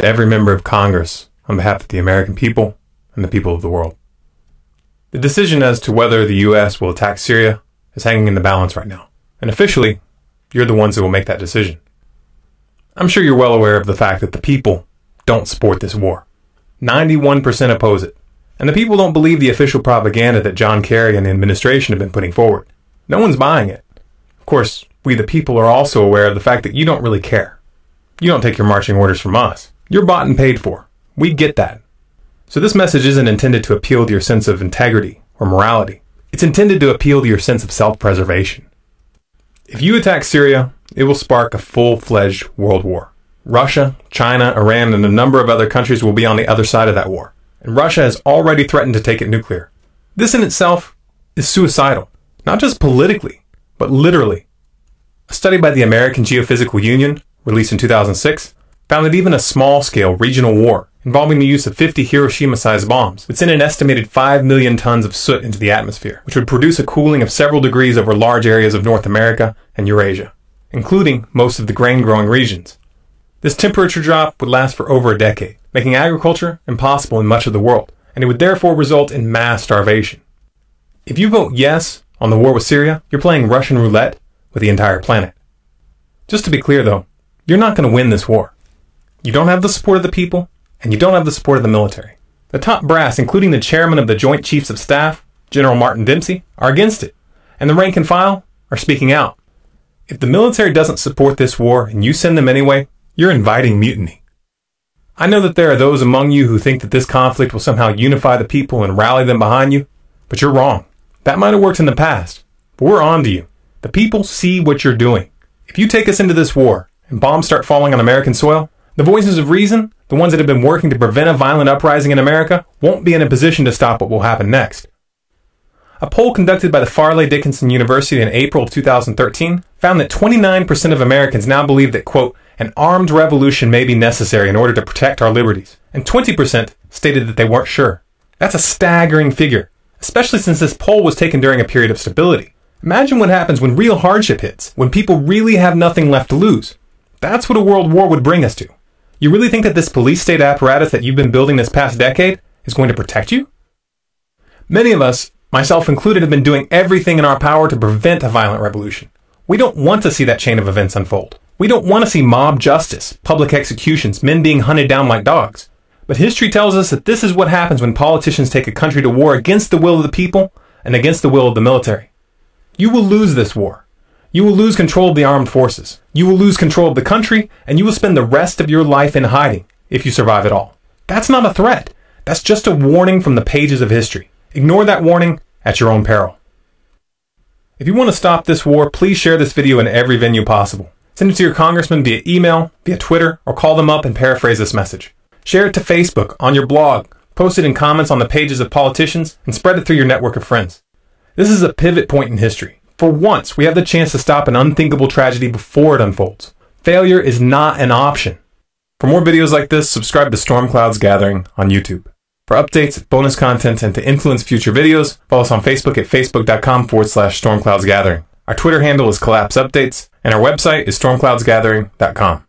to every member of Congress on behalf of the American people and the people of the world. The decision as to whether the U.S. will attack Syria is hanging in the balance right now. And officially, you're the ones who will make that decision. I'm sure you're well aware of the fact that the people don't support this war. 91% oppose it. And the people don't believe the official propaganda that John Kerry and the administration have been putting forward. No one's buying it. Of course, we the people are also aware of the fact that you don't really care. You don't take your marching orders from us. You're bought and paid for. We get that. So this message isn't intended to appeal to your sense of integrity or morality. It's intended to appeal to your sense of self-preservation. If you attack Syria, it will spark a full-fledged world war. Russia, China, Iran, and a number of other countries will be on the other side of that war. And Russia has already threatened to take it nuclear. This in itself is suicidal, not just politically, but literally. A study by the American Geophysical Union, released in 2006, found that even a small-scale regional war involving the use of 50 Hiroshima-sized bombs would send an estimated 5 million tons of soot into the atmosphere, which would produce a cooling of several degrees over large areas of North America and Eurasia, including most of the grain-growing regions. This temperature drop would last for over a decade, making agriculture impossible in much of the world, and it would therefore result in mass starvation. If you vote yes on the war with Syria, you're playing Russian roulette with the entire planet. Just to be clear though, you're not going to win this war. You don't have the support of the people, and you don't have the support of the military. The top brass, including the chairman of the Joint Chiefs of Staff, General Martin Dempsey, are against it, and the rank and file are speaking out. If the military doesn't support this war and you send them anyway, you're inviting mutiny. I know that there are those among you who think that this conflict will somehow unify the people and rally them behind you, but you're wrong. That might have worked in the past, but we're on to you. The people see what you're doing. If you take us into this war and bombs start falling on American soil, the voices of reason, the ones that have been working to prevent a violent uprising in America, won't be in a position to stop what will happen next. A poll conducted by the Farley Dickinson University in April of 2013 found that 29% of Americans now believe that, quote, an armed revolution may be necessary in order to protect our liberties, and 20% stated that they weren't sure. That's a staggering figure, especially since this poll was taken during a period of stability. Imagine what happens when real hardship hits, when people really have nothing left to lose. That's what a world war would bring us to. You really think that this police state apparatus that you've been building this past decade is going to protect you? Many of us, myself included, have been doing everything in our power to prevent a violent revolution. We don't want to see that chain of events unfold. We don't want to see mob justice, public executions, men being hunted down like dogs. But history tells us that this is what happens when politicians take a country to war against the will of the people and against the will of the military. You will lose this war. You will lose control of the armed forces. You will lose control of the country, and you will spend the rest of your life in hiding if you survive at all. That's not a threat. That's just a warning from the pages of history. Ignore that warning at your own peril. If you want to stop this war, please share this video in every venue possible. Send it to your congressman via email, via Twitter, or call them up and paraphrase this message. Share it to Facebook, on your blog, post it in comments on the pages of politicians, and spread it through your network of friends. This is a pivot point in history. For once, we have the chance to stop an unthinkable tragedy before it unfolds. Failure is not an option. For more videos like this, subscribe to Storm Clouds Gathering on YouTube. For updates, bonus content, and to influence future videos, follow us on Facebook at facebook.com/stormcloudsgathering. Our Twitter handle is Collapse Updates, and our website is stormcloudsgathering.com.